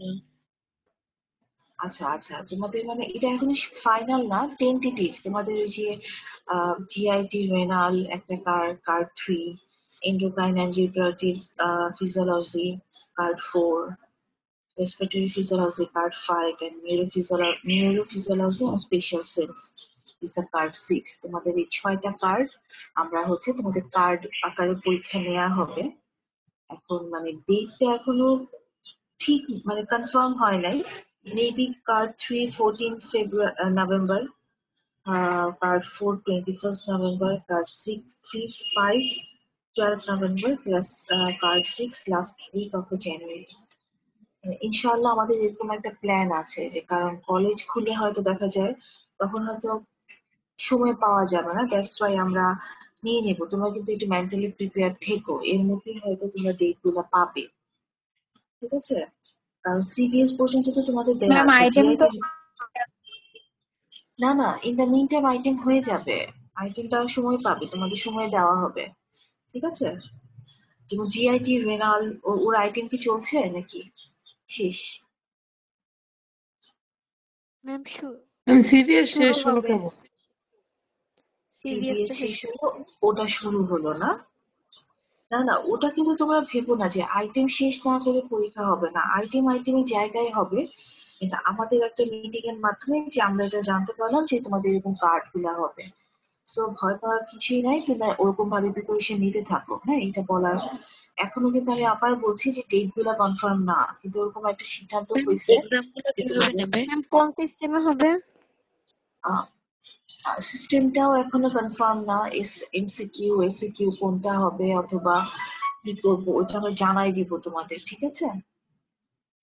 না। আচ্ছা আচ্ছা, তোমাদের মানে এটা এখনো ফাইনাল না, টেন্টেটিভ। তোমাদের ওই যে জিআইটি রেনাল একটা card, card 3, endocrine angiopathy physiology card 4, respiratory physiology card 5, and neurophysiology and special sense is the card 6. তোমাদের এই 6টা কার্ড আমরা হচ্ছে তোমাদের কার্ড আকারে পরীক্ষা নেওয়া হবে। এখন মানে ডেটটা এখনো ঠিক মানে কনফার্ম হয় নাই। Maybe card 3 November, card 4 21st November, card 5 12th November, plus card 6 last week of January. ইনশাআল্লাহ আমাদের এরকম একটা প্ল্যান আছে, যে কারণ কলেজ খুলে হয়তো দেখা যায় তখন হয়তো সময় পাওয়া যাবে না, দ্যাটস ওয়াই আমরা নিয়ে নেবো। তোমরা কিন্তু একটু মেন্টালি প্রিপেয়ার থেকো, এর মধ্যেই হয়তো তোমরা ডেট গুলো পাবে, ঠিক আছে? কারণ সিভিএস পর্যন্ত তো তোমাদের দেয়া ম্যাম আছে, আইটেম তো জিআইটি না না, in the meantime item হয়ে যাবে। আইটেমটা সময় পাবে, তোমাদের সময় দেওয়া হবে, ঠিক আছে? যেমন জিআইটি রেনাল, ওর আইটেম কি চলছে নাকি শেষ? ম্যাম সিবিএস শুরু শেষ হলো হবে, কেবল। সিবিএস সিভিএস টা শেষ শেষ হলো, হয়েছে। ওটা শুরু হলো না? না না, ওটা কিন্তু তোমরা ভেবো না যে আইটেম শেষ না করে পরীক্ষা হবে না, আইটেম আইটেমের জায়গায় হবে। এটা আমাদের একটা মিটিং এর মাধ্যমে যে আমরা এটা জানতে পারলাম যে তোমাদের এরকম কার্ড গুলা হবে। সো ভয় পাওয়ার কিছুই নাই, তোমরা ওরকম ভাবে প্রিপারেশন নিতে থাকো। হ্যাঁ, এটা বলার এখনো কিন্তু আমি আবার বলছি যে ডেট গুলা কনফার্ম না, কিন্তু ওরকম একটা সিদ্ধান্ত ম্যাম হয়েছে এক্সাম গুলো যে কিভাবে তোমাদের নেবে? ম্যাম কোন সিস্টেমে হবে? সিস্টেমটাও এখনো কনফার্ম না। এমসিকিউ এসিকিউ কোনটা হবে অথবা কি করবো ওটা আমরা জানাই দিব তোমাদের, ঠিক আছে?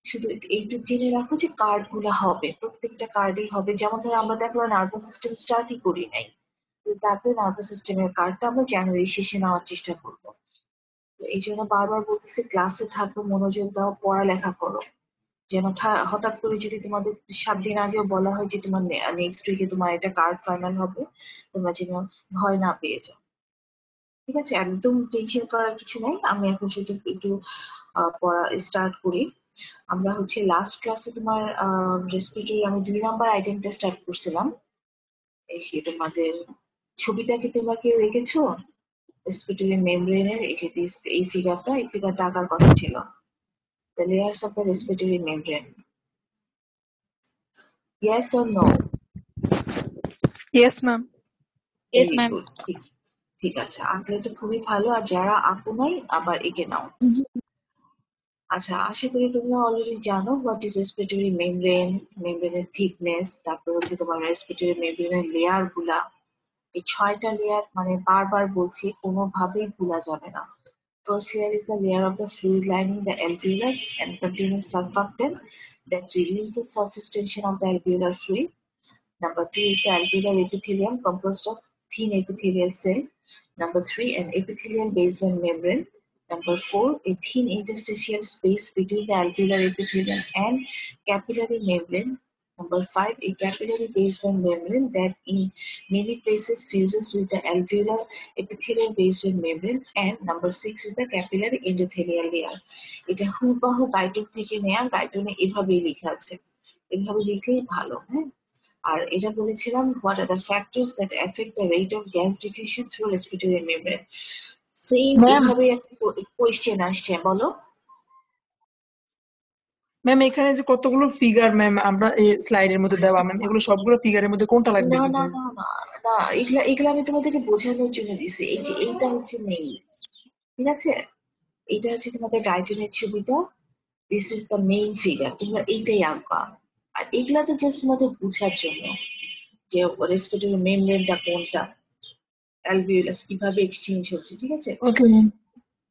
শুধু এইটুকু জেনে রাখো যে কার্ড গুলা হবে, প্রত্যেকটা কার্ডই হবে। যেমন ধরো আমরা দেখো নার্ভাস সিস্টেম স্টার্টই করি নাই, তো তারপরে নার্ভাস সিস্টেমের কার্ডটা আমরা জানুয়ারি শেষে নেওয়ার চেষ্টা করবো। তো এই জন্য বারবার বলতেছি ক্লাসে থাকো, মনোযোগ দাও, পড়ালেখা করো। যেন হঠাৎ করে যদি তোমাদের 7 দিন আগেও বলা হয় যে তোমার নেক্সট উইকে তোমার এটা কার্ড ফাইনাল হবে, তোমরা যেন ভয় না পেয়ে যাও, ঠিক আছে? একদম টেনশন করার কিছু নাই। আমি এখন শুধু একটু পড়া স্টার্ট করি। আমরা হচ্ছে লাস্ট ক্লাসে তোমার রেসপিরেটরি আমি 2 নাম্বার আইটেমটা স্টার্ট করছিলাম। এই যে তোমাদের ছবিটা কি তোমরা কেউ রেখেছো? রেসপিরেটরি মেমব্রেনের এই যে এই ফিগারটা আঁকার কথা ছিল। The layers of the respiratory membrane, yes or no? Yes ma'am. Yes very ma'am. Good, ঠিক ঠিক আছে, আঁকলে তো খুবই ভালো। আর যারা আঁকো নাই আবার এঁকে নাও। আচ্ছা, আশা করি তোমরা অলরেডি জানো হোয়াট ইজ রেসপিরেটরি মেমব্রেন, মেমব্রেনের থিকনেস, তারপর হচ্ছে তোমার রেসপিরেটরি মেমব্রেনের লেয়ার গুলা। এই 6টা লেয়ার মানে বারবার বলছি, কোনোভাবেই ভুলা যাবে না। First layer is the layer of the fluid lining the alveolus and containing surfactant that reduce the surface tension of the alveolar fluid. Number 2 is the alveolar epithelium composed of thin epithelial cell. Number 3, an epithelial basement membrane. Number 4, a thin interstitial space between the alveolar epithelium and capillary membrane. Number 5, a capillary basement membrane that in many places fuses with the alveolar epithelial basement membrane. And number 6 is the capillary endothelial layer. এটা হুবহু গাইডন থেকে নেয়া, গাইডনে এভাবেই লেখা আছে, এভাবে লিখলেই ভালো। হ্যাঁ, আর এটা বলেছিলাম what are the factors that affect the rate of gas diffusion through respiratory membrane. Same ma'am এভাবে একটা কোয়েশ্চেন আসছে, বলো। ম্যাম এখানে যে কতগুলো ফিগার ম্যাম আমরা এই স্লাইডের মধ্যে দেওয়া ম্যাম, এগুলো সবগুলো ফিগারের মধ্যে কোনটা লাগবে না কি না করে? না না না, এগুলা এগুলা আমি তোমাদেরকে বোঝানোর জন্য দিছি। এই যে এইটা হচ্ছে মেইন, ঠিক আছে? এইটা হচ্ছে তোমাদের গাইডেনের ছবিটা, this is the main figure, তোমরা এইটাই আঁকবা। আর এগুলা তো জাস্ট তোমাদের বোঝার জন্য যে রেসপিরেটরি মেমব্রেনটা কোনটা, অ্যালভিওলাস কিভাবে এক্সচেঞ্জ হচ্ছে, ঠিক আছে? Okay ma'am.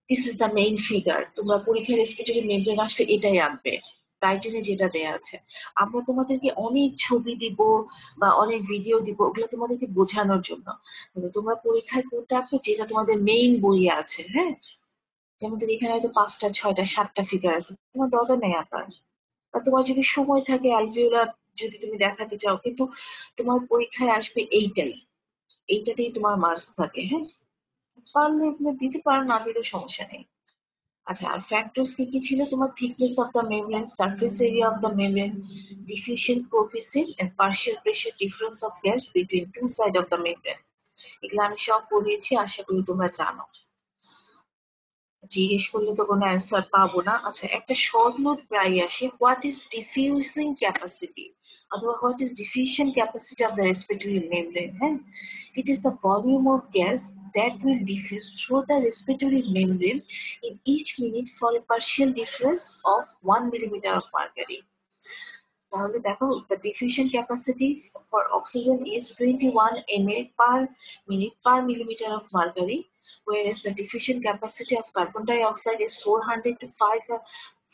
This is the main figure. তোমরা পরীক্ষায় রেসপিরেটরি মেমব্রেন আসলে এটাই আঁকবে, টাইটেলে যেটা দেয়া আছে। আমরা তোমাদেরকে অনেক ছবি দিব বা অনেক ভিডিও দিব, ওগুলো তোমাদেরকে বোঝানোর জন্য। কিন্তু তোমরা পরীক্ষায় কোনটা আঁকবে যেটা তোমাদের মেইন বইয়ে আছে। হ্যাঁ, যেমন এখানে হয়তো 5টা 6টা 7টা ফিগার আছে, তোমার দরকার নেই আঁকার। বা তোমার যদি সময় থাকে অ্যালভিওলার যদি তুমি দেখাতে চাও, কিন্তু তোমার পরীক্ষায় আসবে এইটাই, এইটাতেই তোমার মার্কস থাকে। হ্যাঁ, পারলে তুমি দিতে পারো, না দিলেও সমস্যা নেই। আচ্ছা, আর ফ্যাক্টরস কি কি ছিল তোমার? Thickness of the membrane, surface area of the membrane, diffusion coefficient and partial pressure difference of gas between two side of the membrane. এগুলো আমি সব পড়িয়েছি, আশা করি তোমরা জানো। জিজ্ঞেস করলে তো কোনো অ্যান্সার পাবো না। আচ্ছা, একটা শর্ট নোট প্রায় আসে, হোয়াট ইজ ডিফিউজিং ক্যাপাসিটি অথবা what is diffusion capacity of the respiratory membrane. হ্যাঁ, it is the volume of gas that will diffuse through the respiratory membrane in each minute for a partial difference of 1 millimeter of mercury. তাহলে দেখো, the diffusion capacity for oxygen is 21 ml per minute per millimeter of mercury, whereas the diffusion capacity of carbon dioxide is 400 to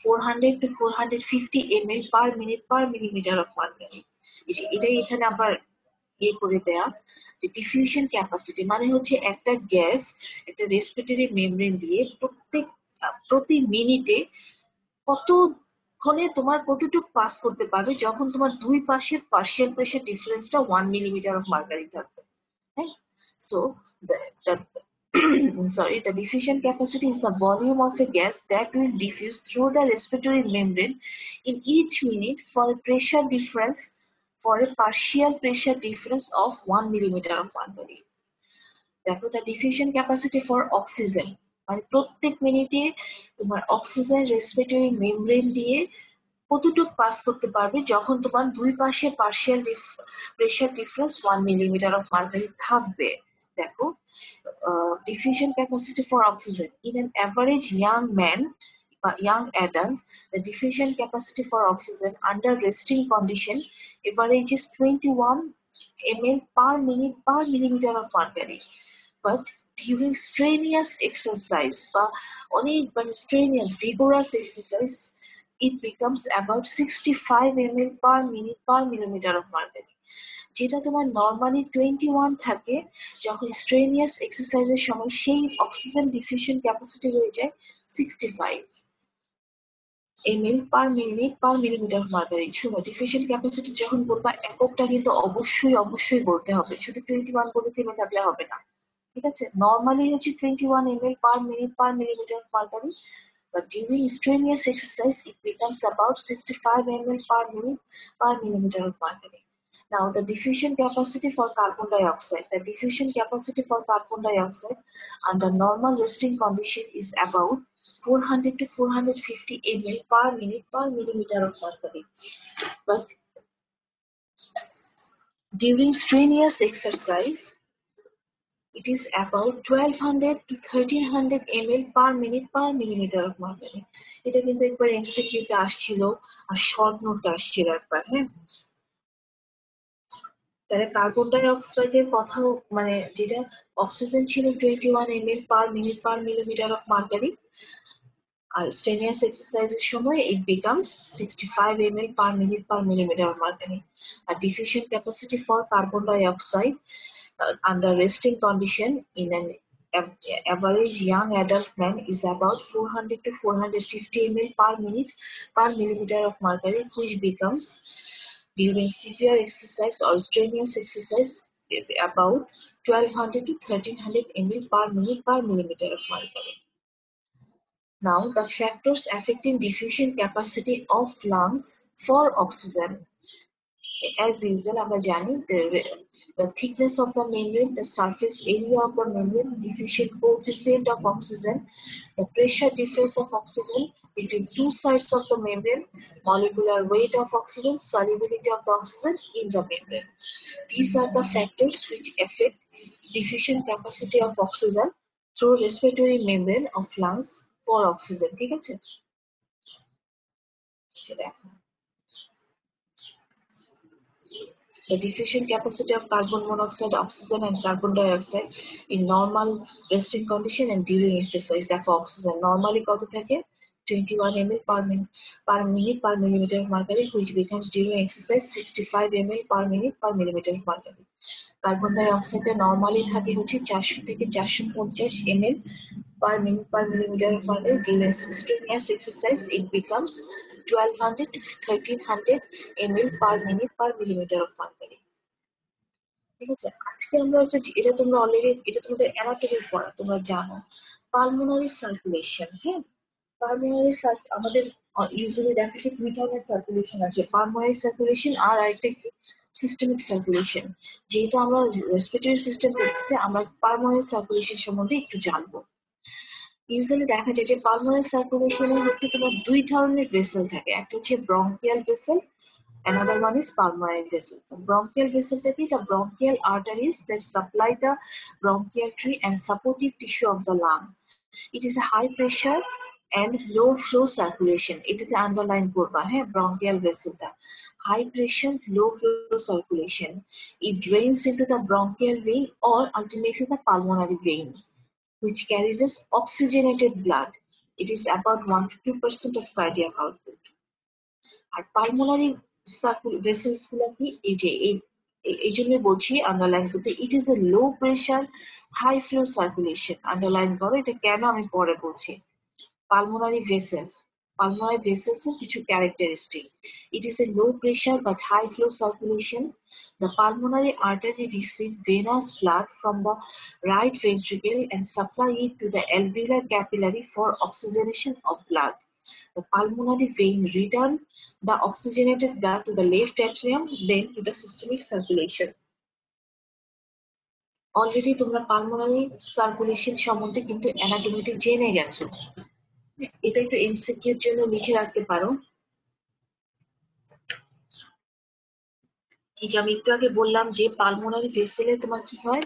450 ml per minute per millimeter of mercury. এটাই এখানে আবার করে দেয়া যে diffusion capacity মানে হচ্ছে একটা gas একটা রেসপিরেটরি মেমব্রেন দিয়ে প্রতি মিনিটে কতক্ষণে তোমার কতটুকু পাস করতে পারবে যখন তোমার দুই পাশের পার্শিয়াল প্রেসার ডিফারেন্সটা 1 মিলিমিটার অফ মার্কারি থাকবে। হ্যাঁ, so the sorry, the diffusion capacity is the volume of a gas that will diffuse through the respiratory membrane in each minute for a partial pressure difference of 1 millimeter of mercury. দেখো, the diffusion capacity for oxygen মানে প্রত্যেক মিনিটে তোমার oxygen respiratory membrane দিয়ে কতটুকু pass করতে পারবে যখন তোমার দুই পাশে partial pressure difference 1 millimetre of mercury থাকবে। দেখো, diffusion capacity for oxygen in an average young man young adult, the diffusion capacity for oxygen under resting condition averages 21 ml per minute per millimeter of mercury. But during strenuous exercise বা অনেক strenuous vigorous exercise, it becomes about 65 ml per minute per millimeter of mercury. যেটা তোমার normally 21 থাকে, যখন স্ট্রেনিয়াস এক্সারসাইজের সময় সেই oxygen diffusion capacity হয়ে যায় 65 ml per minute per millimeter of mercury. শুনো, ডিফিউশন ক্যাপাসিটি যখন বলবা এককটা কিন্তু অবশ্যই বলতে হবে, শুধু 21 বলে থেমে থাকলে হবে না। ঠিক আছে, নর্মালি হচ্ছে 21 ml per minute per millimeter of mercury, but during strenuous exercise it becomes about 65 ml per minute per millimeter of mercury. Now, the diffusion capacity for carbon dioxide. The diffusion capacity for carbon dioxide under normal resting condition is about 400 to 450 ml per minute per millimeter of mercury. But during strenuous exercise, it is about 1200 to 1300 ml per minute per millimeter of mercury. এটা কিন্তু একবার MCQ তে আসছিল আর short note আসছিল একবার। হ্যাঁ, তাহলে carbon die অক্সাইডের কথাও মানে যেটা অক্সিজেন ছিল 21 ml per minute per millimeter of mercury, R strenuous exercise এর সময় it becomes 65 ml per minute per millimeter of mercury. R diffusion capacity for carbon dioxide under resting condition in an average young adult man is about 400 to 450 ml per minute per millimeter of mercury, which becomes during severe exercise or strenuous exercise about 1200 to 1300 ml per minute per millimeter of mercury. Now, the factors affecting diffusion capacity of lungs for oxygen. As usual, আমরা জানি the thickness of the membrane, the surface area of the membrane, diffusion coefficient of oxygen, the pressure difference of oxygen between two sides of the membrane, molecular weight of oxygen, solubility of the oxygen in the membrane. These are the factors which affect diffusion capacity of oxygen through respiratory membrane of lungs for oxygen. ঠিক আছে, সেটা the diffusion capacity of carbon monoxide, oxygen and carbon dioxide in normal resting condition and during exercise. দেখো, oxygen normally কত থাকে 21 ml per minute per millimeter of mercury, which becomes during exercise 65 ml per minute per millimeter of mercury. Carbon ডাই অক্সাইডে normally থাকে হচ্ছে 400 থেকে 450 ml per minute per millimeter of mercury. During strenuous exercise it becomes 1200 to 1300 ml per minute per millimeter of mercury. ঠিক আছে, আজকে আমরা এটা তোমরা অলরেডি এটা তোমাদের অ্যানাটমি পড়া তোমরা জানো, পালমোনারি সার্কুলেশন। হ্যাঁ, পালমোনারি আমাদের ইউজুয়ালি দেখা যায় দুই ধরনের সার্কুলেশন আছে, পালমোনারি সার্কুলেশন আর আরেকটা কি সিস্টেমিক সার্কুলেশন। যেহেতু আমরা রেসপিরেটরি সিস্টেম করতেছি, আমরা পালমোনারি সার্কুলেশন সম্বন্ধে একটু জানবো। ইউজুয়ালি দেখা যায় যে পালমোনারি সার্কুলেশনে হচ্ছে তোমার দুই ধরনের ভেসেল থাকে, একটা হচ্ছে bronchial vessel, another one is pulmonary vessel. The bronchial vessel থেকে the bronchial arteries that supply the bronchial tree and supportive tissue of the lung. It is a high pressure and low flow circulation. এটাতে underline করবা, হ্যাঁ, bronchial vessel টা high pressure low flow circulation. It drains into the bronchial vein or ultimately the pulmonary vein, which carries us oxygenated blood. It is about 1 to 2% of cardiac output. আর pulmonary vessels গুলা কি, এই যে এই জন্য বলছি underline করতে, it is a low pressure high flow circulation. Underline করো, এটা কেন আমি পরে বলছি। পালমোনারি ভেসেলস, পালমোনারি ভেসেলস এর কিছু characteristic, it is a low pressure but high flow circulation. The pulmonary artery receives venous blood from the right ventricle and supply it to the alveolar capillary for oxygenation of blood. The pulmonary vein return the oxygenated blood to the left atrium, then to the systemic circulation. Already তোমরা pulmonary circulation সম্বন্ধে কিন্তু অ্যানাটমিতে জেনে গেছো। এটা একটু এমসিকিউর জন্য লিখে রাখতে পারো। এই যে আমি একটু আগে বললাম যে পালমোনারি ভেসেলে তোমার কি হয়,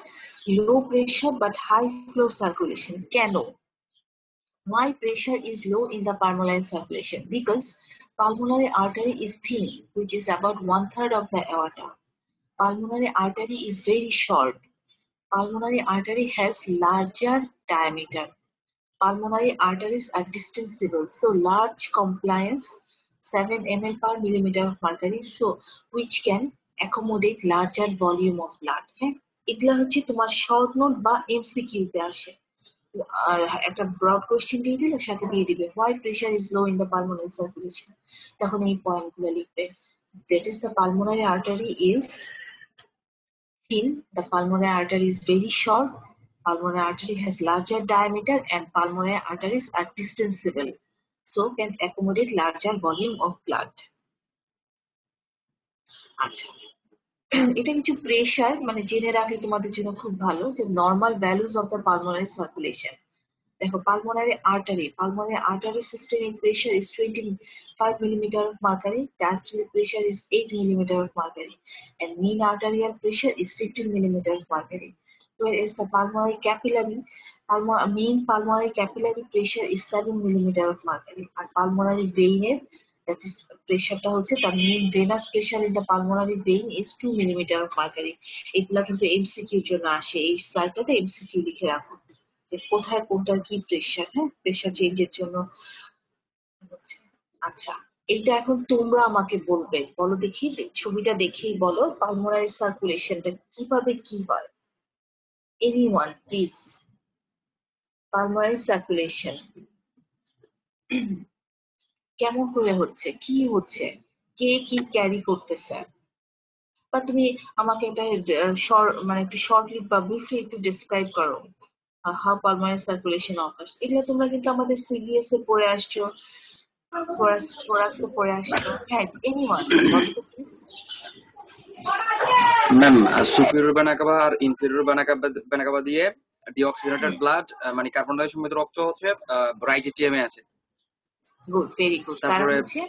low pressure but high flow circulation. কেন? Why pressure is low in the pulmonary circulation? Because pulmonary artery is thin, which is about 1/3 of the aorta. Pulmonary artery is very short. Pulmonary artery has larger diameter. Pulmonary arteries are distensible, so large compliance 7 ml per millimeter of mercury, so which can accommodate larger volume of blood. হ্যাঁ, এগুলা হচ্ছে তোমার short note বা MCQ তে আসে। একটা broad question দিয়ে দিলে সাথে দিয়ে দিবে why pressure is low in the pulmonary circulation, তখন এই পয়েন্টগুলো লিখবে। That is the pulmonary artery is thin, the pulmonary artery is very short, pulmonary artery has larger diameter, and pulmonary arteries are distensible, so can accommodate larger volume of blood. আচ্ছা, এটা কিছু pressure মানে জেনে রাখলে তোমাদের জন্য খুব ভালো, যে normal values of the pulmonary circulation. দেখো, pulmonary artery systemic pressure is 25 millimeter of mercury, diastolic pressure is 8 millimeter of mercury, and mean arterial pressure is 15 millimeter of mercury. Whereas the mean pulmonary capillary pressure is 7 millimeter of mercury, and pulmonary vein that is প্রেশারটা হচ্ছে তার mean venous pressure in the pulmonary vein is 2 millimeter of mercury. এগুলা কিন্তু MCQ এর জন্য আসে, এই স্লাইডটাতে MCQ লিখে রাখো যে কোথায় কোনটার কি প্রেশার, হ্যাঁ, প্রেশার চেঞ্জের জন্য হচ্ছে। আচ্ছা, এটা এখন তোমরা আমাকে বলবে, বলো দেখি, ছবিটা দেখেই বলো পালমোনারি সার্কুলেশনটা কিভাবে কি হয়। এনিওয়ান প্লিজ, পালমোনারি সার্কুলেশন কেমন করে হচ্ছে, কি হচ্ছে, কে কি ক্যারি করতেছে, বা তুমি আমাকে এটা মানে একটু শর্টলি বা ব্রিফলি একটু ডিসক্রাইব করো হাউ পালমোনারি সার্কুলেশন অফার্স। এগুলো তোমরা কিন্তু আমাদের সিবিএস এ পড়ে আসছো, ফোরাক্সে পড়ে আসছো। হ্যাঁ, এনিওয়ান বলো তো please. Ma'am, superior vena cava আর ইনফেরিয়র ভেনা কাভা দিয়ে ডিঅক্সিজেনেটেড ব্লাড মানে কার্বন ডাই সমৃদ্ধ রক্ত হচ্ছে রাইট এটিএম এ আছে। Good, very good. তারপরে হচ্ছে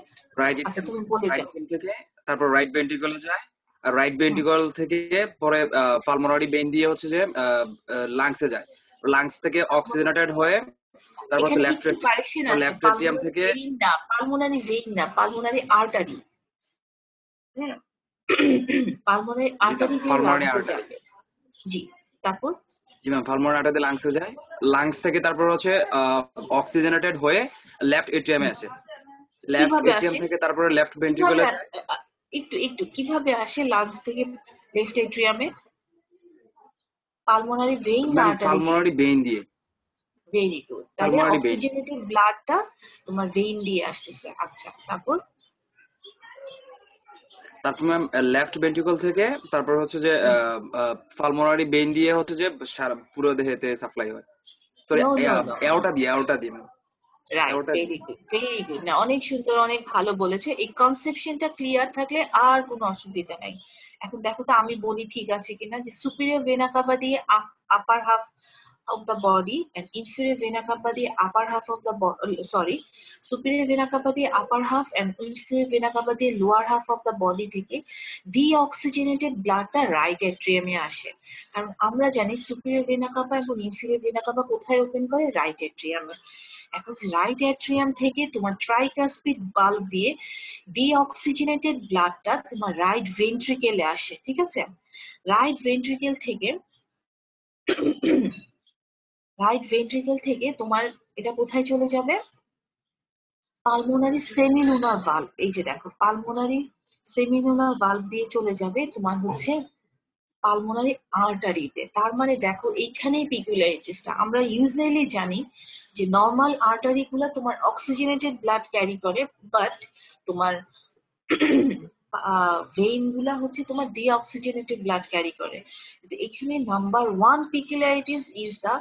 রাইট আচ্ছা, তুমি বলে যাও। থেকে তারপর রাইট ভেন্ট্রিকলে যায়, আর রাইট ভেন্ট্রিকল থেকে পরে পালমোনারি ভেইন দিয়ে হচ্ছে যে লাংসে যায়, লাংস থেকে অক্সিজেনেটেড হয়ে তারপর হচ্ছে লেফট এটিএম থেকে পালমোনারি ভেইন না, পালমোনারি আর্টারি। হ্যাঁ, পালমোনারি আর্টারি দিয়ে লাংসে যাবে। জি, তারপর জি ম্যাম, পালমোনারি আর্টারি দিয়ে লাংসে যায়, লাংস থেকে তারপর হচ্ছে অক্সিজেনেটেড হয়ে লেফট এটিএম এ আসে, লেফট এটিএম থেকে তারপরে লেফট ভেন্ট্রিকলে একটু কিভাবে আসে লাংস থেকে লেফট এট্রিয়ামে? পালমোনারি ভেইন না আর্টারি? পালমোনারি ভেইন দিয়ে। ভেরি গুড, তাহলে অক্সিজেনেটেড ব্লাডটা তোমার ভেইন দিয়ে আসতেছে। আচ্ছা, তারপর ম্যাম লেফট ভেন্ট্রিকল থেকে তারপর হচ্ছে যে পালমোনারি ভেইন দিয়ে হচ্ছে যে পুরো দেহেতে সাপ্লাই হয়। সরি, এওটা দিয়ে রাইট, ভেরি গুড। না, অনেক সুন্দর, অনেক ভালো বলেছে। এই কনসেপশনটা ক্লিয়ার থাকলে আর কোনো অসুবিধা নাই। এখন দেখো তো আমি বলি ঠিক আছে কিনা, যে সুপিরিয়র ভেনা কাভা দিয়ে আপার half of the body and inferior vena cava দিয়ে upper half of the sorry, superior vena cava দিয়ে upper half and inferior vena cava দিয়ে lower half of the body থেকে deoxygenated ব্লাডটা রাইট অ্যাট্রিয়ামে আসে। কারণ আমরা জানি সুপিরিয়র ভেনা কাভা এবং ইনফিরিয়র ভেনা কাভা কোথায় ওপেন করে? রাইট অ্যাট্রিয়ামে। এখন রাইট অ্যাট্রিয়াম থেকে তোমার ট্রাইকাসপিড বাল্ব দিয়ে ডিঅক্সিজেনেটেড ব্লাডটা তোমার রাইট ভেন্ট্রিকেলে আসে, ঠিক আছে? রাইট ভেন্ট্রিকেল থেকে তোমার এটা কোথায় চলে যাবে? Pulmonary semilunar valve. এই যে দেখো, পালমোনারি সেমিলুনার ভালভ দিয়ে চলে যাবে তোমার হচ্ছে পালমোনারি আর্টারিতে। তার মানে দেখো এইখানেই পিকুলারিটিসটা। আমরা ইউজুয়ালি জানি যে নর্মাল আর্টারি গুলা তোমার অক্সিজেনেটেড ব্লাড ক্যারি করে, বাট তোমার ভেইন গুলা হচ্ছে তোমার ডিঅক্সিজেনেটেড ব্লাড ক্যারি করে। এখানে number one peculiarities is the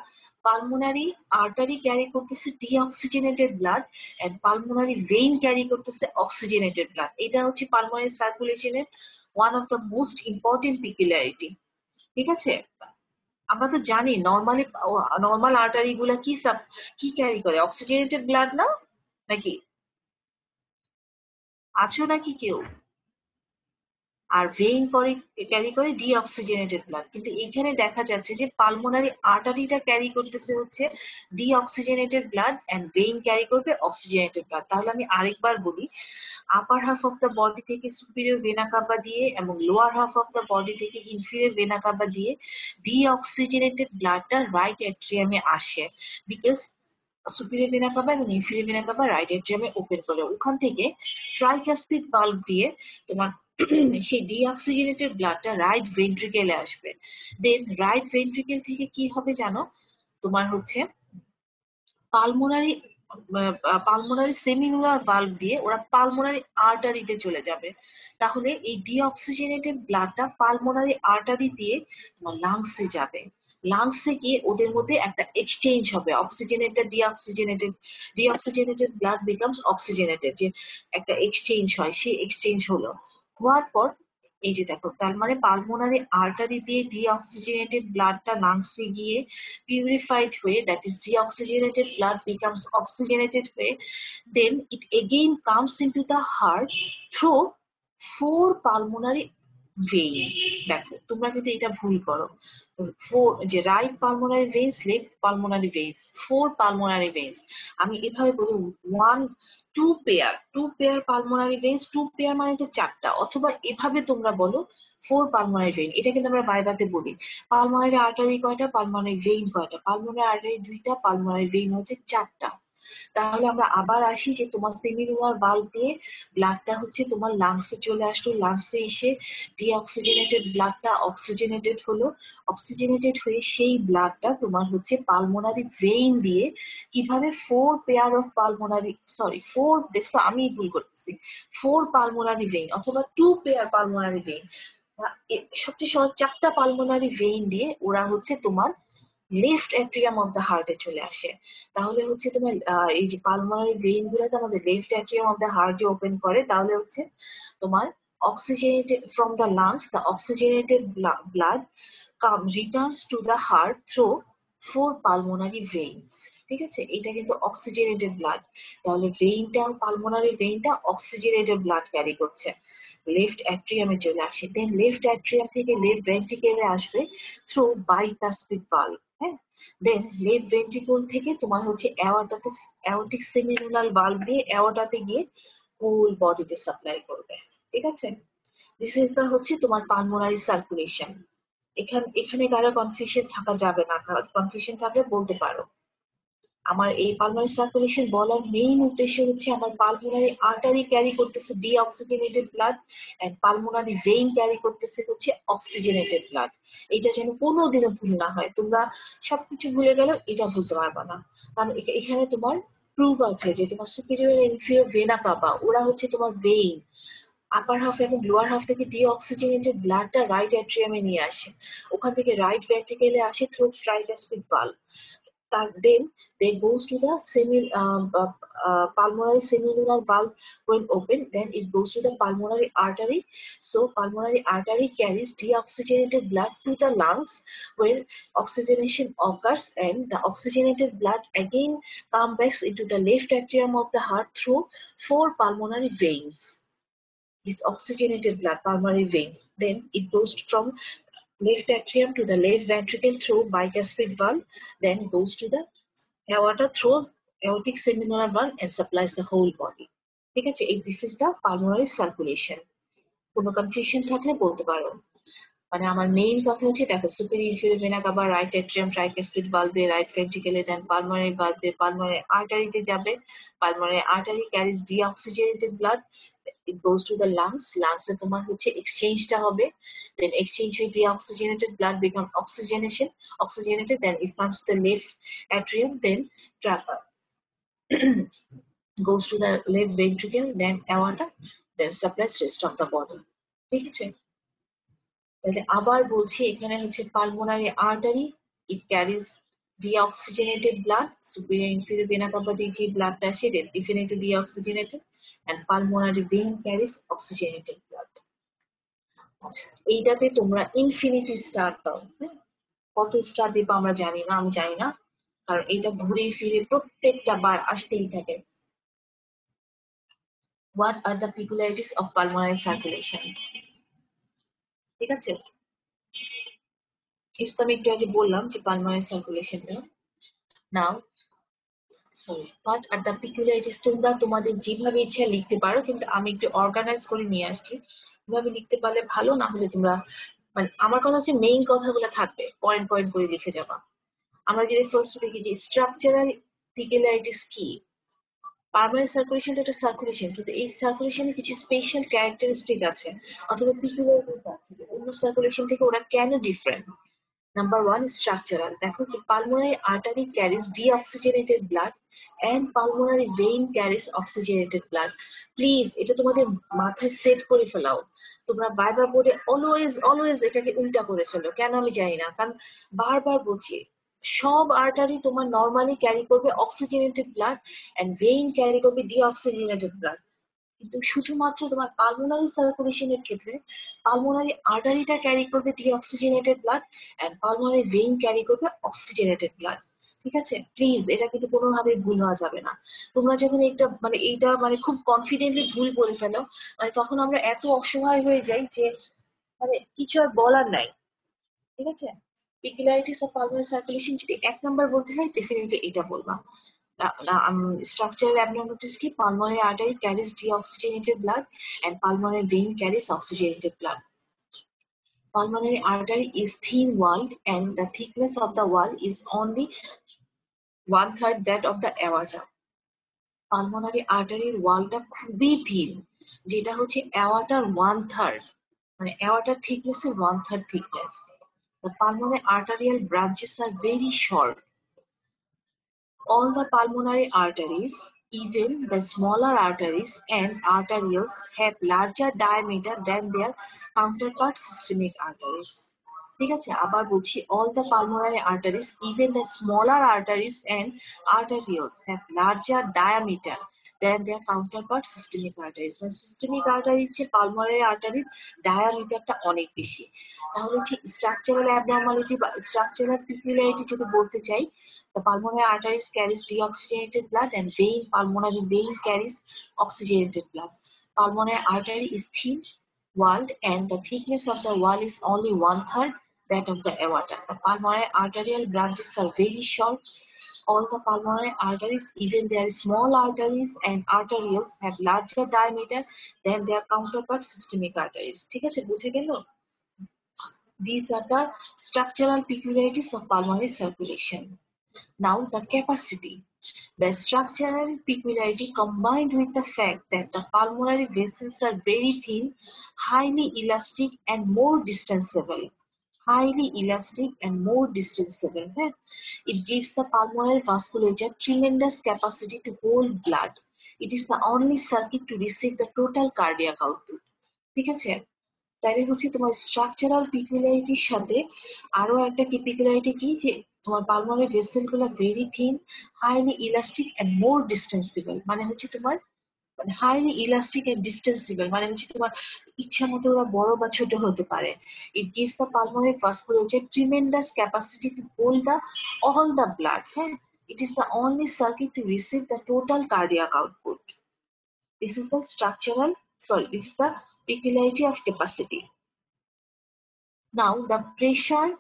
pulmonary artery carry করতেছে deoxygenated blood and pulmonary vein carry করতেছে অক্সিজেনেটেড ব্লাড। এটা হচ্ছে পালমোনারি সার্কুলেশনের one of the most important peculiarity, ঠিক আছে? আমরা তো জানি নর্মাল আর্টারি গুলা কি ক্যারি করে? অক্সিজেনেটেড ব্লাড না? নাকি আছো নাকি কেউ? আর ভেইন ক্যারি করে ডিঅক্সিজেনেটেড ব্লাড। কিন্তু এখানে দেখা যাচ্ছে যে পালমোনারি আর্টারিটা ক্যারি করতেছে হচ্ছে deoxygenated blood and vein carry করবে অক্সিজেনেটেড ব্লাড। তাহলে আমি আরেকবার বলি, upper half of the body থেকে সুপিরিয়র ভেনা কাভা দিয়ে এবং lower half of the body থেকে ইনফিরিয়র ভেনা কাভা দিয়ে ডিঅক্সিজেনেটেড ব্লাডটা রাইট অ্যাট্রিয়ামে আসে, বিকজ সুপিরিয়র ভেনা কাভা এবং ইনফিরিয়র ভেনা কাভা রাইট অ্যাট্রিয়ামে ওপেন করে। ওখান থেকে ট্রাইকাসপিড ভালভ দিয়ে তোমার সেই ডিঅক্সিজেনেটেড ব্লাডটা রাইট ভেন্ট্রিকেলে আসবে। দেন রাইট ভেন্ট্রিকেল থেকে কি হবে জানো? তোমার হচ্ছে পালমোনারি সেমিনুলার ভালভ দিয়ে ওরা পালমোনারি আর্টারিতে চলে যাবে। তাহলে এই ডিঅক্সিজেনেটেড ব্লাডটা পালমোনারি আর্টারি দিয়ে তোমার লাংসে যাবে। লাংসে গিয়ে ওদের মধ্যে একটা এক্সচেঞ্জ হবে, oxygenated deoxygenated blood becomes oxygenated, যে একটা এক্সচেঞ্জ হয়, সেই এক্সচেঞ্জ হলো। হওয়ার পর এই যে দেখো, তার মানে পালমোনারি আর্টারি দিয়ে ডিঅক্সিজেনেটেড ব্লাডটা লাংসে গিয়ে purified হয়ে, that is deoxygenated blood becomes oxygenated হয়ে, then it again comes into the heart through 4 pulmonary veins। দেখো তোমরা কিন্তু এটা ভুল করো। যে right pulmonary veins, left pulmonary veins, 4 pulmonary veins. আমি এভাবে বলি, two pair pulmonary veins. Two pair মানে তো 4টা, অথবা এভাবে তোমরা বলো 4 পালমোনারি ভেইন। এটা কিন্তু আমরা ভাইভাতে বলি। পালমোনারি আর্টারি কয়টা, পালমোনারি ভেইন কয়টা? পালমোনারি আর্টারি 2টা, পালমোনারি ভেইন হচ্ছে 4টা। তাহলে আমরা আবার আসি যে তোমার সেমিনুলার ভালভ দিয়ে ব্লাডটা হচ্ছে তোমার লাংসে চলে আসলো, লাংসে এসে ডিঅক্সিজেনেটেড ব্লাডটা অক্সিজেনেটেড হলো, অক্সিজেনেটেড হয়ে সেই ব্লাডটা তোমার হচ্ছে পালমোনারি ভেইন দিয়ে কিভাবে 4 পেয়ার অফ পালমোনারি, সরি 4, দেখছো আমি ভুল করতেছি, 4 পালমোনারি ভেইন অথবা 2 পেয়ার পালমোনারি ভেইন, সবচেয়ে সহজ 4টা পালমোনারি ভেইন দিয়ে ওরা হচ্ছে তোমার লেফট অ্যাট্রিয়াম অফ দ্য হার্টে চলে আসে। তাহলে হচ্ছে তোমার এই যে পালমোনারি ভেইন গুলোতে আমাদের লেফট অ্যাট্রিয়াম অফ দ্য হার্টে ওপেন করে। তাহলে হচ্ছে তোমার oxygenated from the lungs, the oxygenated blood returns to the heart through 4 pulmonary veins। ঠিক আছে, এটা কিন্তু অক্সিজেনেটেড ব্লাড। তাহলে পালমোনারি ভেইনটা অক্সিজেনেটেড ব্লাড ক্যারি করছে, লেফট অ্যাট্রিয়ামে চলে আসে। দেন লেফট অ্যাট্রিয়াম থেকে লেফট ভেন্ট্রিকেলে আসবে থ্রু বাইকাসপিড ভালভ। হ্যাঁ, দেন লেফট ভেন্ট্রিকল থেকে তোমার হচ্ছে অ্যাওর্টিক সেমিনুলার ভালভ দিয়ে অ্যাওর্টাতে গিয়ে হোল বডিতে সাপ্লাই করবে। ঠিক আছে, দিস ইজ দা হচ্ছে তোমার পালমোনারি সার্কুলেশন। এখানে কারো কনফিউশন থাকা যাবে না, কনফিউশন থাকলে বলতে পারো। আমার এই পালমোনারি সার্কুলেশন বলার মেইন উদ্দেশ্য হচ্ছে আমার পালমোনারি আর্টারি ক্যারি করতেছে deoxygenated blood and pulmonary vein carry করতেছে হচ্ছে অক্সিজেনেটেড ব্লাড। এটা যেন কোনোদিনও ভুল না হয়। তোমরা সবকিছু ভুলে গেলেও এটা ভুলতে পারবে না, কারণ এখানে তোমার প্রুফ আছে যে তোমার সুপিরিয়র ইনফিরিয়র ভেনা কাভা ওরা হচ্ছে তোমার ভেইন, আপার হাফ এবং লোয়ার হাফ থেকে ডিঅক্সিজেনেটেড ব্লাডটা রাইট অ্যাট্রিয়ামে নিয়ে আসে, ওখান থেকে রাইট ভেন্ট্রিকেলে আসে through tricuspid valve. then they goes to the pulmonary semilunar valve when open, then it goes to the pulmonary artery. So pulmonary artery carries deoxygenated blood to the lungs where oxygenation occurs, and the oxygenated blood again comes back into the left atrium of the heart through 4 pulmonary veins. This oxygenated blood, pulmonary veins, then it goes from left atrium to the left ventricle through bicuspid valve, then goes to the aorta through aortic semilunar valve and supplies the whole body. ঠিক আছে, this is the pulmonary circulation. কোনো confusion থাকলে বলতে পারো। মানে আমার main কথা হচ্ছে দেখো, superior inferior vena cava right atrium tricuspid ভালভে রাইট ভেন্ট্রিকেলে, দেন পালমোনারি ভালভে পালমোনারি আর্টারিতে যাবে, pulmonary artery carries deoxygenated blood, it goes to the lungs এ তোমার হচ্ছে এক্সচেঞ্জটা হবে, then exchange with deoxygenated blood become oxygenated, then it comes to the left atrium, then goes to the left ventricle, then aorta, then supplies rest of the body. ঠিক আছে, তাহলে আবার বলছি এখানে হচ্ছে পালমোনারি আর্টারি, ইট caries deoxygenated blood, superior inferior vena cava দিয়ে যে ব্লাডটা আসে it definitely deoxygenated, and pulmonary vein carries oxygenated blood. আচ্ছা, এইটাতে তোমরা ইনফিনিটি স্টার দাও, কত স্টার দিবা আমরা জানি না, আমি জানি না, কারণ এটা ঘুরে ফিরে প্রত্যেকটা বার আসতেই থাকে। What are the peculiarities of pulmonary circulation? ঠিক আছে, এটা আমি একটু আগে বললাম যে পালমোনারি সার্কুলেশনটা। Now sorry, what are the peculiarities? তোমরা তোমাদের যেভাবে ইচ্ছা লিখতে পারো, কিন্তু আমি একটু অর্গানাইজ করে নিয়ে আসছি, এভাবে লিখতে পারলে ভালো, না হলে তোমরা মানে আমার কথা হচ্ছে মেইন কথাগুলো থাকবে, পয়েন্ট পয়েন্ট করে লিখে যাবা। আমরা যদি ফার্স্ট দেখি যে স্ট্রাকচারাল পিকুলারিটিস কি। পালমোনারি সার্কুলেশন তো একটা সার্কুলেশন, কিন্তু এই সার্কুলেশনে কিছু স্পেশাল ক্যারেক্টারিস্টিক আছে অথবা পিকুলারিটিস আছে যে অন্য সার্কুলেশন থেকে ওরা কেন ডিফারেন্ট। Number 1, structural. দেখো যে pulmonary artery carries deoxygenated blood and pulmonary vein carries oxygenated blood. Please এটা তোমাদের মাথায় সেট করে ফেলাও। তোমরা বারবার বোর্ডে অলওয়েজ এটাকে উল্টা করে ফেলো, কেন আমি জানি না, কারণ বারবার বলছি সব আর্টারি তোমার নর্মালি ক্যারি করবে oxygenated blood and vein carry করবে ডিঅক্সিজেনেটেড ব্লাড, কিন্তু শুধুমাত্র তোমার পালমোনারি সার্কুলেশনের ক্ষেত্রে পালমোনারি আর্টারিটা ক্যারি করবে deoxygenated blood and pulmonary vein carry করবে অক্সিজেনেটেড ব্লাড। ঠিক আছে, প্লিজ এটা কিন্তু কোনোভাবে ভুল হওয়া যাবে না। তোমরা যখন এইটা মানে খুব কনফিডেন্টলি ভুল বলে ফেলো, মানে তখন আমরা এত অসহায় হয়ে যাই যে মানে কিছু আর বলার নাই। ঠিক আছে, peculiarities of pulmonary circulation যদি 1 নাম্বার বলতে হয় ডেফিনেটলি এটা বলবা। Structural abnormalities কি? Pulmonary artery carries deoxygenated blood and pulmonary vein carries oxygenated blood. Pulmonary artery is thin-walled and the thickness of the wall is only 1/3 that of the aorta. Pulmonary artery ওয়ালটা খুবই thin, যেটা হচ্ছে aorta 1/3, মানে aorta thickness এর 1/3 thickness. The pulmonary arterial branches are very short. All the pulmonary arteries, even the smaller arteries and arterioles, have larger diameter than their counterpart systemic arteries. ঠিক আছে, আবার বলছি, all the pulmonary arteries, even the smaller arteries and arterioles, have larger diameter than their counterpart systemic arteries. মানে systemic artery চেয়ে pulmonary artery ডায়ামিটারটা অনেক বেশি। তাহলে হচ্ছে স্ট্রাকচারাল অ্যাবনর্মালিটি বা স্ট্রাকচারাল পিকুলারিটি যদি বলতে চাই, the pulmonary arteries carries deoxygenated blood and pulmonary vein carries oxygenated blood. Pulmonary artery is thin walled and the thickness of the wall is only 1/3 that of the aorta. The pulmonary arterial branches are very short. All the pulmonary arteries, even their small arteries and arterioles, have larger diameter than their counterpart systemic arteries. ঠিক আছে, বুঝে গেল? These are the structural peculiarities of pulmonary circulation. Now the capacity. The structural peculiarity combined with the fact that the pulmonary vessels are very thin, highly elastic and more distensible. Highly elastic and more distensible. It gives the pulmonary vasculature tremendous capacity to hold blood. It is the only circuit to receive the total cardiac output. ঠিক আছে, তাহলে হচ্ছে তোমার structural পিকুলারিটির সাথে আরো একটা কি পিকুলারিটি কি, যে তোমার পালমোনারি ভেসেল গুলো very thin, highly elastic and more distensible. মানে হচ্ছে তোমার হাইলি ইলাস্টিক এন্ড ডিস্টেন্সিবল মানে হচ্ছে তোমার ইচ্ছা মতো ওরা বড় বা ছোট হতে পারে। It gives the pulmonary vascular tremendous capacity to hold the all the blood. হ্যাঁ, it is the only circuit to receive the total cardiac output. This is the this is the peculiarity of capacity. Now the pressure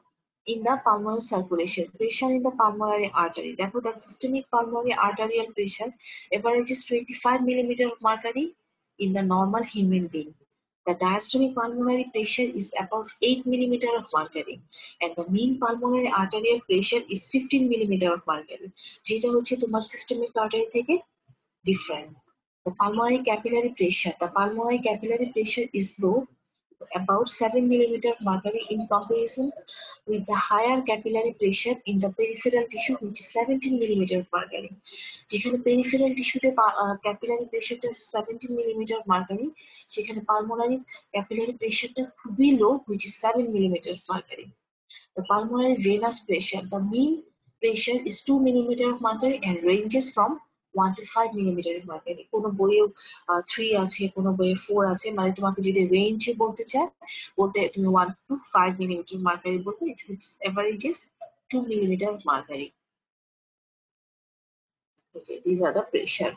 in the pulmonary circulation, pressure in the pulmonary artery. Therefore, the systemic pulmonary arterial pressure averages 25 millimeter of mercury in the normal human being. The diastolic pulmonary pressure is about 8 millimeter of mercury, and the mean pulmonary arterial pressure is 15 millimeter of mercury. যেটা হচ্ছে তোমার systemic artery থেকে different. The pulmonary capillary pressure is low, about 7 millimeter of mercury in comparison with the higher capillary pressure in the peripheral tissue, which is 17 millimeter of mercury. যেখানে peripheral টিস্যুতে capillary প্রেশারটা 17 millimeter of mercury, সেখানে pulmonary capillary প্রেশারটা খুবই লো, which is 7 millimeter of mercury. The pulmonary venous pressure, the mean pressure is 2 millimeter of mercury and ranges from 1 to 5 millimeter of mercury. কোনো বইয়ে 3 আছে, কোনো বইয়ে 4 আছে, মানে তোমাকে যদি রেঞ্জে বলতে চায়, বলতে তুমি 1 to 5 millimeter of mercury বলবে, which averages 2 millimeter of mercury. Okay, these are the pressure.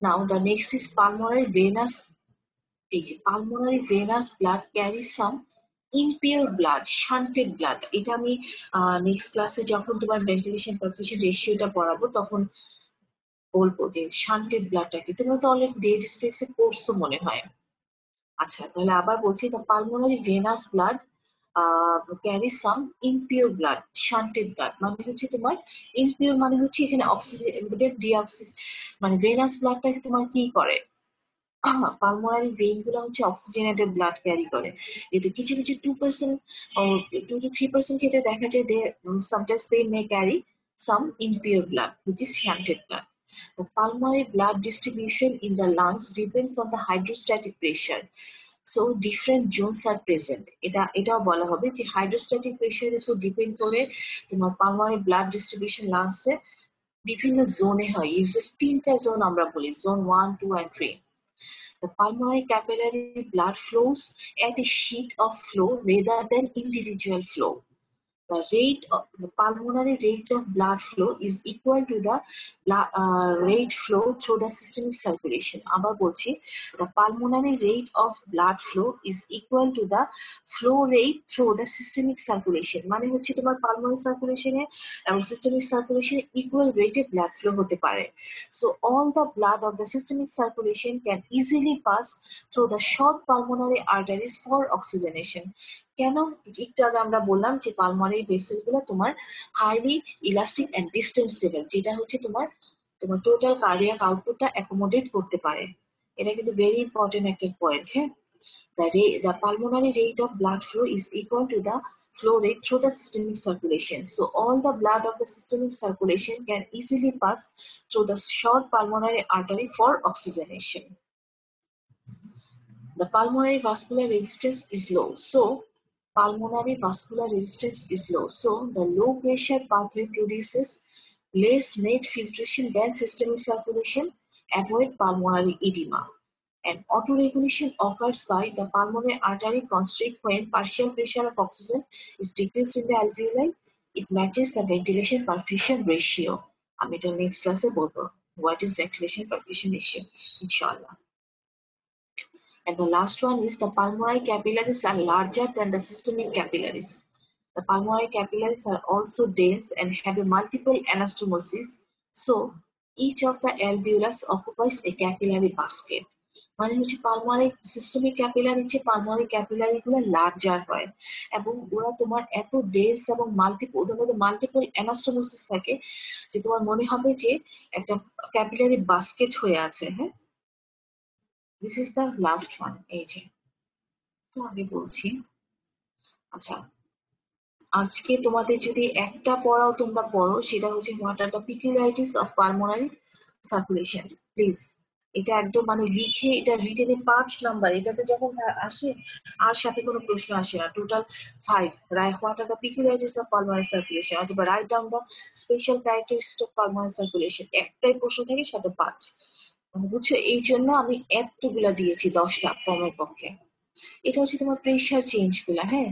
Now the next is pulmonary venous. Pulmonary venous blood carries some impure blood, shunted blood. এটা আমি নেক্সট ক্লাসে যখন তোমার ভেন্টিলেশন পারফিউশন রেশিওটা পড়াবো তখন বলবো যে শান্টেড ব্লাডটা কি। তোমরা তো অলরেডি ডেড স্পেসে পড়ছো মনে হয়। আচ্ছা, তাহলে আবার বলছি, the pulmonary venous blood carries some impure blood, shunted blood মানে হচ্ছে তোমার impure মানে হচ্ছে এখানে অক্সিজেন ডিঅক্সিজেন, মানে ভেনাস ব্লাডটা তোমার কি করে, পালমোনারি ভেইন গুলো হচ্ছে অক্সিজেনেটেড ব্লাড ক্যারি করে। এতে কিছু কিছু 2% or 2 to 3% ক্ষেত্রে দেখা যায় sometimes they may carry some impure blood, which is shunted blood. The pulmonary blood distribution in the lungs depends on the hydrostatic pressure. So different zones are present. এটাও বলা হবে যে হাইড্রোস্ট্যাটিক প্রেসারের উপর depend করে তোমার পালমোনারি ব্লাড ডিস্ট্রিবিউশন লাংসে বিভিন্ন জোনে হয়। ইউজুয়ালি 3টা জোন আমরা বলি, zone 1, 2 and 3. The pulmonary capillary blood flows at a sheet of flow rather than individual flow. The pulmonary rate of blood flow is equal to the rate flow through the systemic circulation. আবার বলছি, the pulmonary rate of blood flow is equal to the flow rate through the systemic circulation. মানে হচ্ছে তোমার pulmonary circulation এবং systemic circulation equal rate এ blood flow হতে পারে. So all the blood of the systemic circulation can easily pass through the short pulmonary arteries for oxygenation. কেন? একটু আগে আমরা বললাম যে পালমোনারি ভেসেল গুলো তোমার হাইলি ইলাস্টিক এন্ড ডিস্টেন্সিবল, যেটা হচ্ছে তোমার টোটাল কার্ডিয়াক আউটপুটটা অ্যাকোমোডেট করতে পারে। এটা কিন্তু ভেরি ইম্পর্টেন্ট একটা পয়েন্ট। হ্যাঁ, the pulmonary rate of blood flow is equal to the flow rate through the systemic circulation. So all the blood of the systemic circulation can easily pass through the short pulmonary artery for oxygenation. The pulmonary vascular resistance is low. So pulmonary vascular resistance is low. So the low pressure pathway produces less net filtration than systemic circulation, avoid pulmonary edema. And autoregulation occurs by the pulmonary artery constrict when partial pressure of oxygen is decreased in the alveoli. It matches the ventilation perfusion ratio. আমি এটা next ক্লাসে বলবো what is ventilation perfusion ratio, inshallah. And the last one is the pulmonary capillaries are larger than the systemic capillaries. The pulmonary capillaries are also dense and have a multiple anastomosis. So each of the alveolus occupies a capillary basket. মানে হচ্ছে pulmonary systemic capillary যে pulmonary capillary গুলো larger হয় এবং ওরা তোমার এত dense এবং মাল্টিপল অ্যানাস্টোমোসিস থাকে যে তোমার মনে হবে যে একটা ক্যাপিলারি বাস্কেট হয়ে আছে। হ্যাঁ, this is the last one. এই যে তো আমি বলছি, আচ্ছা আজকে তোমাদের যদি একটা পড়াও তোমরা পড়ো, সেটা হচ্ছে what are the peculiarities of pulmonary circulation. Please এটা একদম মানে লিখে এটা রিটেনে 5 নাম্বার, এটাতে যখন আসে আর সাথে কোনো প্রশ্ন আসে না, total 5। What are the peculiarities of pulmonary circulation অথবা write down the special characteristics of pulmonary circulation, একটাই প্রশ্ন থাকে সাথে 5। মানে বুঝছো, এই জন্য আমি এতগুলা দিয়েছি 10টা ফর্মের পক্ষে। এটা হচ্ছে তোমার প্রেশার চেঞ্জ গুলা। হ্যাঁ,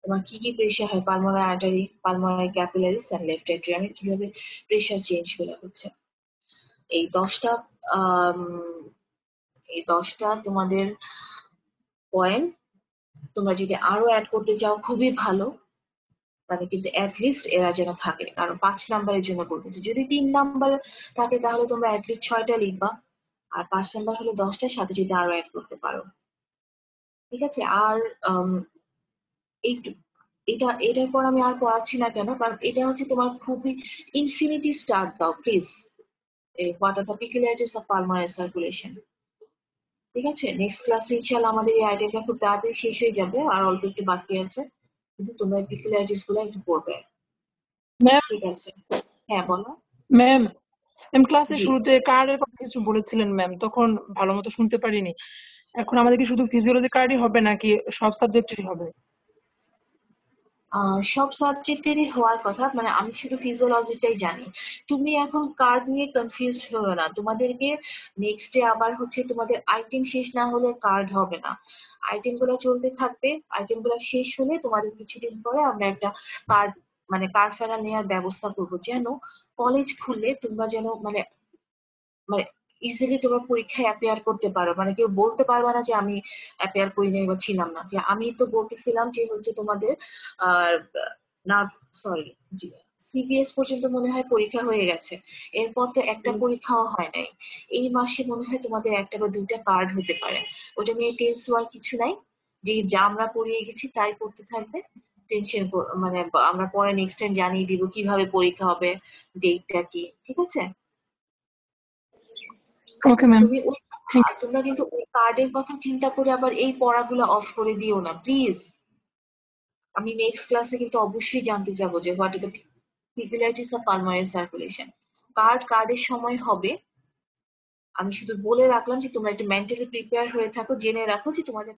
তোমার কি কি প্রেশার হয়, pulmonary artery, pulmonary capillaries and left অ্যাট্রিয়ামে কিভাবে প্রেশার চেঞ্জ গুলা হচ্ছে। এই 10টা তোমাদের পয়েন্ট তোমরা যদি আরো অ্যাড করতে চাও খুবই ভালো, মানে কিন্তু অ্যাটলিস্ট এরা যেন থাকে, কারণ 5 নাম্বারের জন্য বলতেছি। যদি 3 নাম্বার থাকে তাহলে তোমরা অ্যাটলিস্ট 6টা লিখবা, আর 5 নাম্বার হলে 10টার সাথে যদি আরো অ্যাড করতে পারো। ঠিক আছে? আর এইটু এটার পর আমি আর পড়াচ্ছি না কেন, কারণ এটা হচ্ছে তোমার খুবই ইনফিনিটি স্টার্ট দাও প্লিজ। What are the peculiarities of pulmonary circulation. ঠিক আছে, নেক্সট ক্লাসে ইনশাআল্লাহ আমাদের এই আইডিয়াটা খুব তাড়াতাড়ি শেষ হয়ে যাবে, আর অল্প একটু বাকি আছে, কিন্তু তোমরা পিকুলিয়ারিটিস গুলো একটু পড়বে। ম্যাম ঠিক আছে, হ্যাঁ বলো। ম্যাম ক্লাসের জি, শুরুতে কার্ডের কথা কিছু বলেছিলেন ম্যাম, তখন ভালো মতো শুনতে পারিনি। এখন আমাদের কি শুধু ফিজিওলজি কার্ডই হবে নাকি সব সাবজেক্টেরই হবে? সব সাবজেক্টেরই হওয়ার কথা, মানে আমি শুধু ফিজিওলজিটাই জানি। তুমি এখন কার্ড নিয়ে কনফিউজড হও না, তোমাদেরকে নেক্সট ডে আবার হচ্ছে তোমাদের আইটেম শেষ না হলে কার্ড হবে না। আইটেম গুলো চলতে থাকবে, আইটেম গুলো শেষ হলে তোমাদের কিছুদিন পরে আমরা একটা কার্ড, মানে কার্ড ফেলা নেওয়ার ব্যবস্থা করবো, যেন কলেজ খুললে তোমরা যেন মানে মানে ইজিলি তোমার পরীক্ষায় অ্যাপিয়ার করতে পারো, মানে কেউ বলতে পারবে না যে আমি অ্যাপিয়ার করি নাই বা ছিলাম না। যে আমি তো বলতেছিলাম যে হচ্ছে তোমাদের আহ না, সরি, সিবিএস পর্যন্ত মনে হয় পরীক্ষা হয়ে গেছে, এরপর তো একটা পরীক্ষাও হয় নাই। এই মাসে মনে হয় তোমাদের একটা বা দুইটা কার্ড হতে পারে, ওটা নিয়ে টেন্স হওয়ার কিছু নাই। যে যা আমরা পড়িয়ে গেছি তাই করতে থাকবে, টেনশন মানে আমরা পরে নেক্সট টাইম জানিয়ে দিব কিভাবে পরীক্ষা হবে, ডেটটা কি। ঠিক আছে? ওকে ম্যাম, তুমি ওই থ্যাংক তোমরা কিন্তু ওই কার্ডের কথা চিন্তা করে আবার এই পড়াগুলো অফ করে দিও না প্লিজ। আমি নেক্সট ক্লাসে কিন্তু অবশ্যই জানতে চাবো যে what are the peculiarities of pulmonary circulation. কার্ডের সময় হবে, আমি শুধু বলে রাখলাম যে তোমরা একটু মেন্টালি প্রিপেয়ার হয়ে থাকো, জেনে রাখো যে তোমাদের